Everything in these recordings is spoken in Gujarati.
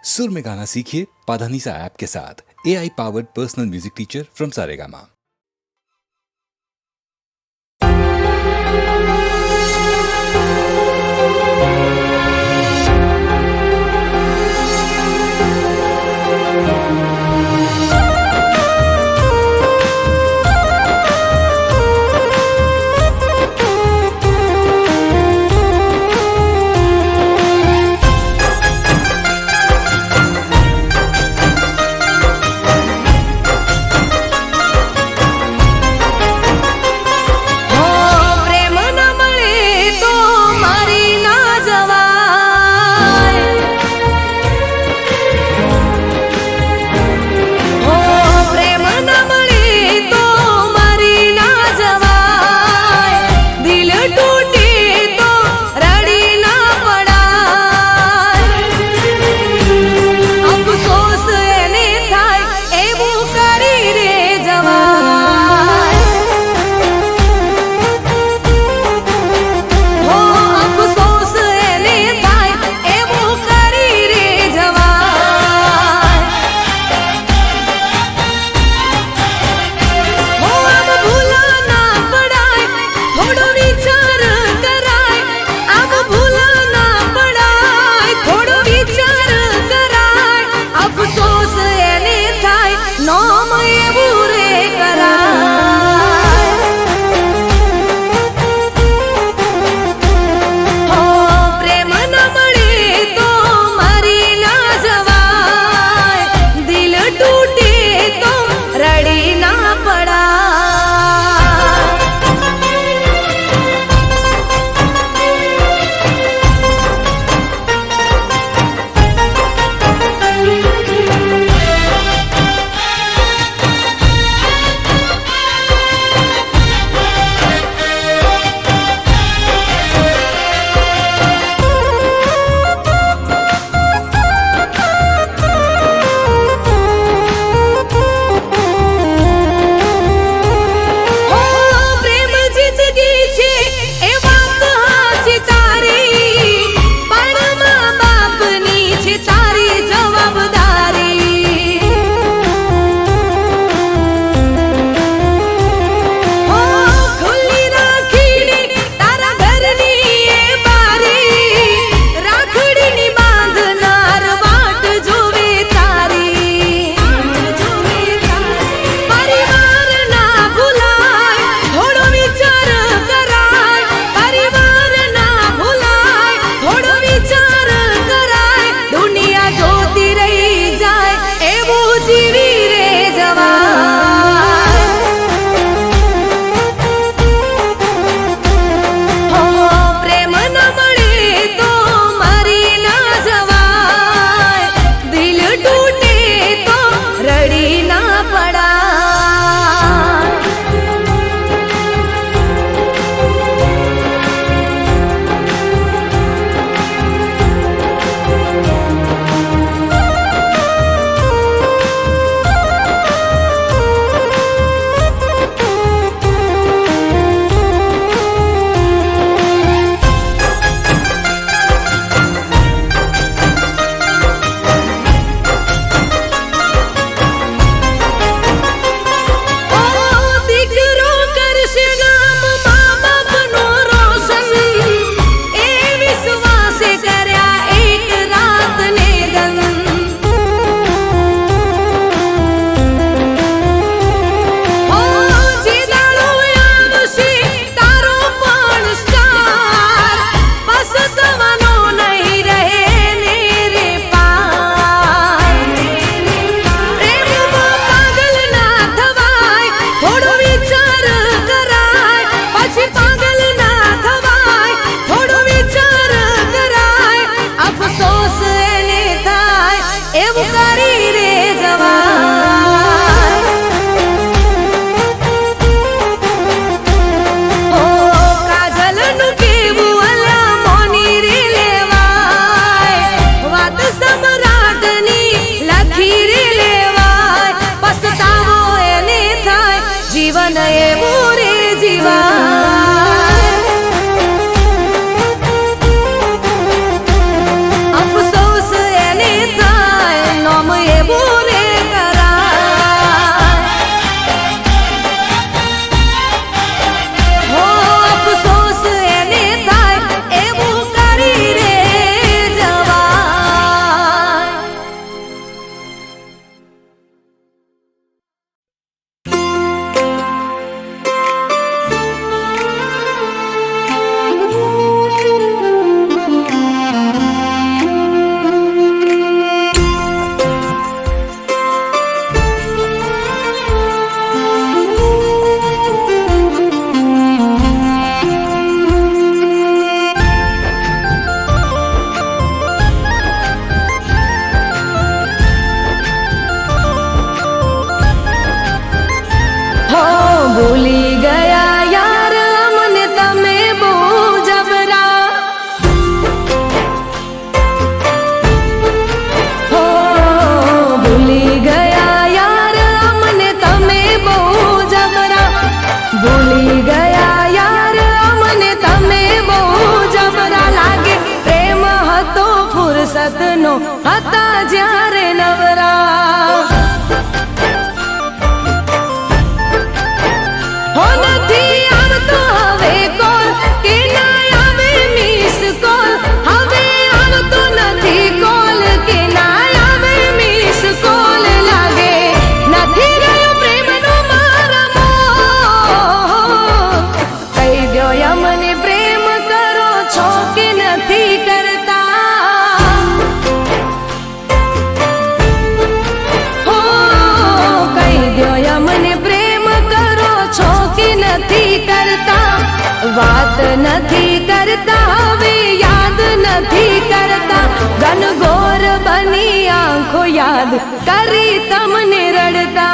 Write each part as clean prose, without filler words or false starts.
सुर में गाना सीखिए पाधानीसा ऐप के साथ। AI powered personal music teacher from Saregama. जीवन એવું રે જીવા અફસોસ એને થાય હતા જ્યારે નવરા હો નથી આવતો હવે કોલ કે ના આવે મિસ કોલ હવે આવતો નથી કોલ કે ના આવે મિસ કોલ લાગે નથી રહ્યો પ્રેમનો મારા કહી દો યમને પ્રેમ કરો છો કે નથી કરતા હો કહી દો યમને પ્રેમ કરો છો કે નથી કરતા વાત નથી કરતા હવે યાદ નથી કરતા ઘનઘોર બની આંખો યાદ કરી તમને રડતા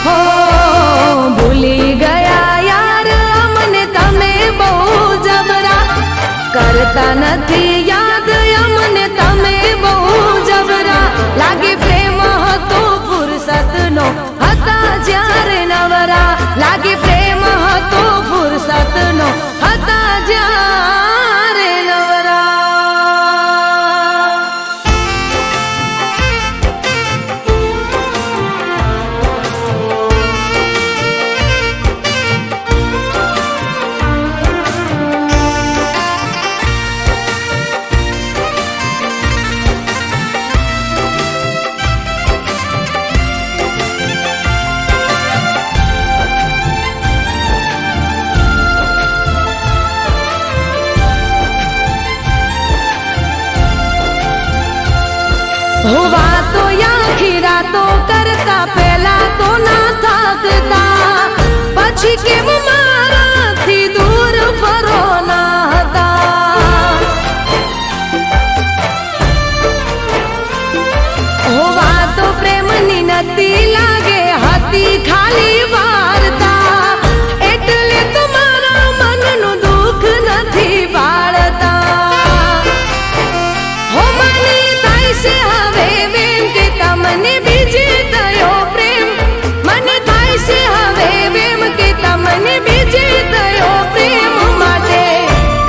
હો ભૂલી ગયા યાર અમને તમે બહુ જબરા કરતા નથી યાદ અમને તમે બહુ જબરા લાગે પ્રેમ હતો ફુરસતનો હતા જ્યારે નવરા લાગે પ્રેમ હતો ફુરસતનો હતા જ્યારે નવરા હો વાતો આખી રાતો કરતા પહેલા તો ના થાકતા પછી કેમ મારાથી દૂર ફરો ના હતા હો વાતો પ્રેમની નથી લાગે હતી ખાલી વાર્તા એટલે તમારા મનનું દુઃખ નથી બાળતા હો મને થાય છે હવે વેમ કે તમને બીજે થયો પ્રેમ મને થાય છે હવે વેમ કે તમને બીજે થયો પ્રેમ માટે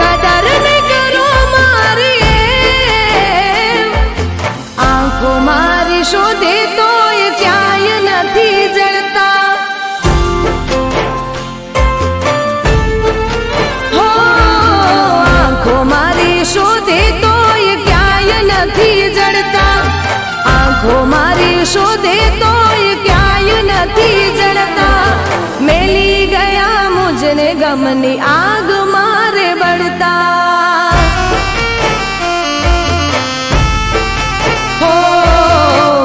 કદર ન કરો મારી આંખો મારી શોધે તોય ક્યાંય નથી જળતા હો આંખો મારી શોધે તોય ક્યાંય નથી જળતા આંખો મારી શોધે તોય ક્યાંય નથી જળતા મેલી ગયા મુજને ગમની આગ મારે બળતા હો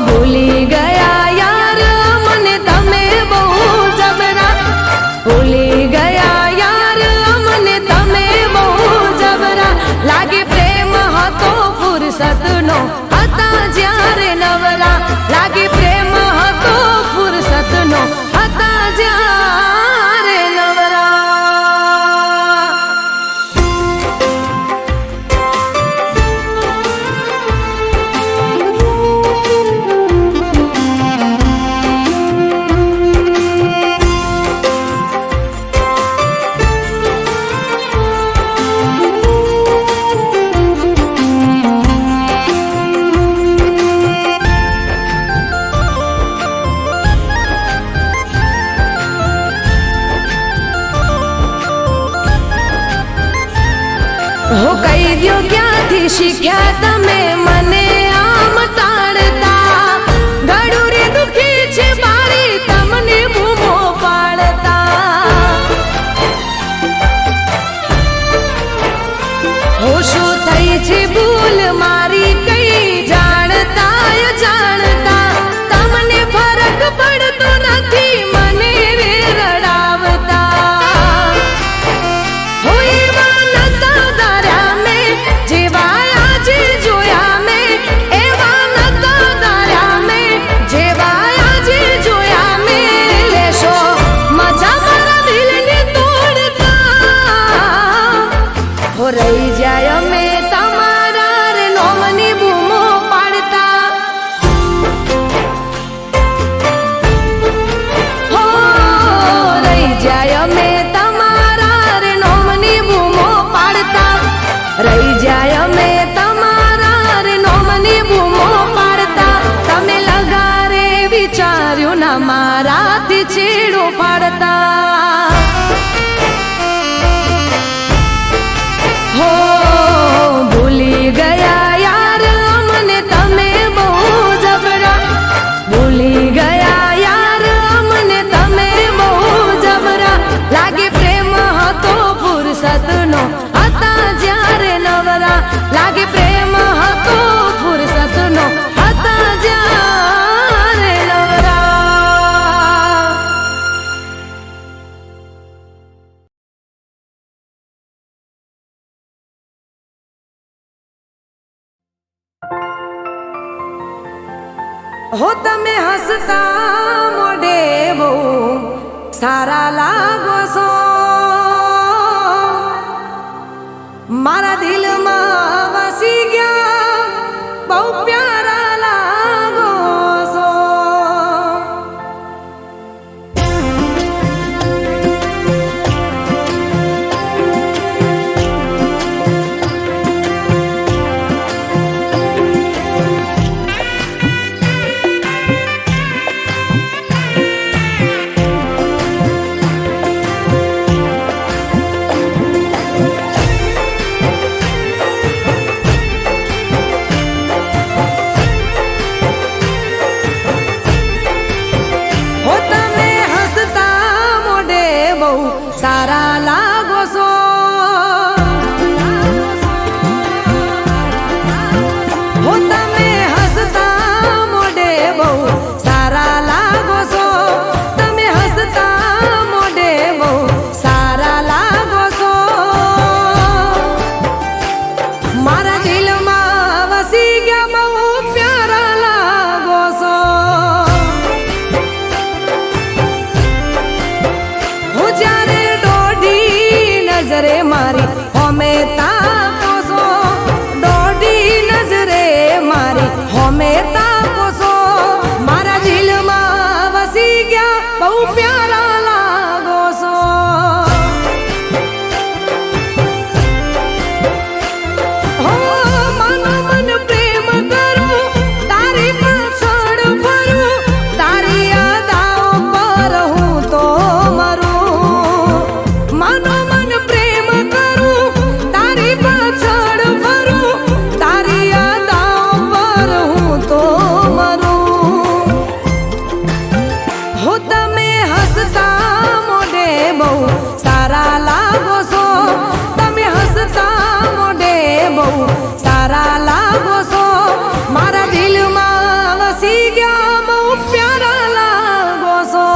ભૂલી ગયા યાર મને તમે બહુ જબરા ભૂલી ગયા યાર મને તમે બહુ જબરા લાગે પ્રેમ હતો ફુરસતનો હતા જ્યારે નવરા લાગે પ્રેમ હતો ફુરસતનો હતા જ્યારે નવરા હો કહી દ્યો ક્યાંથી શીખ્યા તમે મને આમ ટાળતા ગળું રે દુખી છે મારી તમને બૂમો પાડતા હો શું થઈ છે ભૂલ મારી કઈ જાણતા જાણતા તમને ફરક પડતો નથી મને રડાવતા હો એવા નતા દાર્યા મેં જેવા આજે જોયા મેં એવા નતા દાર્યા મેં જેવા આજે જોયા મેં લેશો મજા મારા દિલને તોડતા હો રહી જાય અમે તમારા રે નોમની રહી જાય અમે તમારા રે નોમની બૂમો પાડતા તમે લગારે વિચાર્યું ના મારાથી છેડો પાડતા હો ભૂલી ગયા યાર અમને તમે બહુ જબરા ભૂલી ગયા યાર અમને તમે બહુ જબરા લાગે પ્રેમ હતો ફુરસતનો હતા જ્યારે નવરા લાગે પ્રેમ હતો ફુરસતનો હતા જ્યારે નવરા હો તમે હસતા મોઢે બહુ સારા લાગો છો મારા દિલમાં વસી ગયા બહુ પ્યારા લાગો છો સારા લાગો છો હો તમે હસતા મોઢે બહુ સારા લાગો છો તમે હસતા મોઢે બહુ સારા લાગો છો મારા દિલમાં વસી ગયા બહુ પ્યારા લાગો છો હું જ્યારે નજરે મારી હોમે તાકો છો દોઢી નજરે મારી હોમે તાકો છો મારા દિલમાં વસી ગયા બહુ પ્યારા લાગો છો હો મનો મન પ્રેમ કરું તારી પાછળ ફરું તારી યાદાઓ પર હું તો મરું મનો પાછળ ફરું તારી યાદો પર હું તો મરું હો તમે હસતા મોઢે બહુ સારા લાગો છો તમે હસતા મોઢે બહુ સારા લાગો છો મારા દિલમાં વસી ગયા બહુ પ્યારા લાગો છો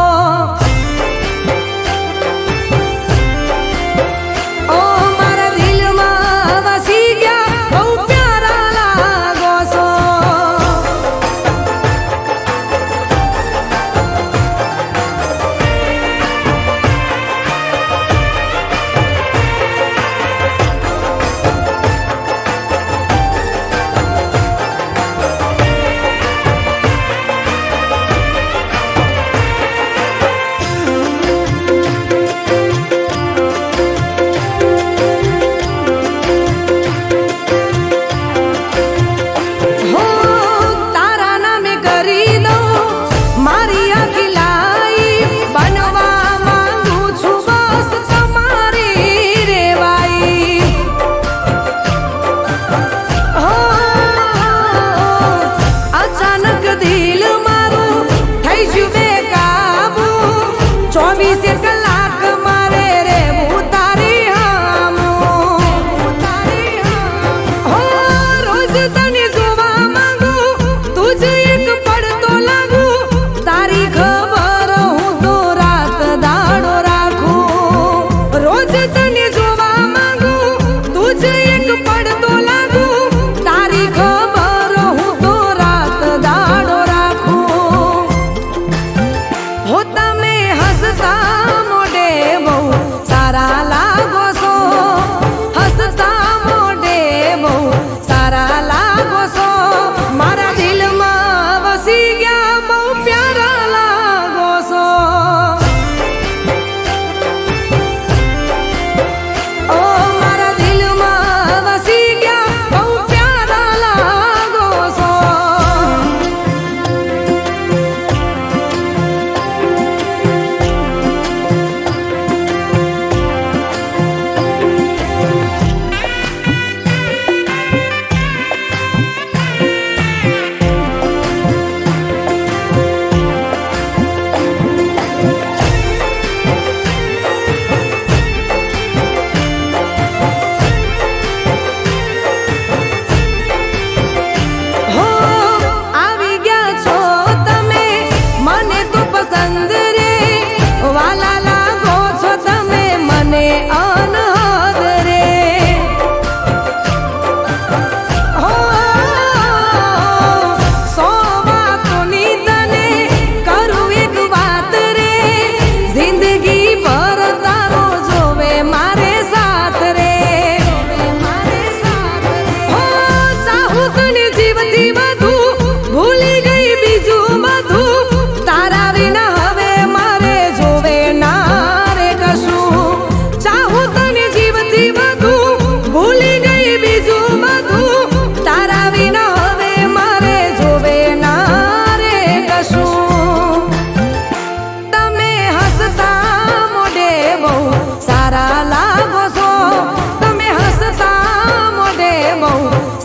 કહું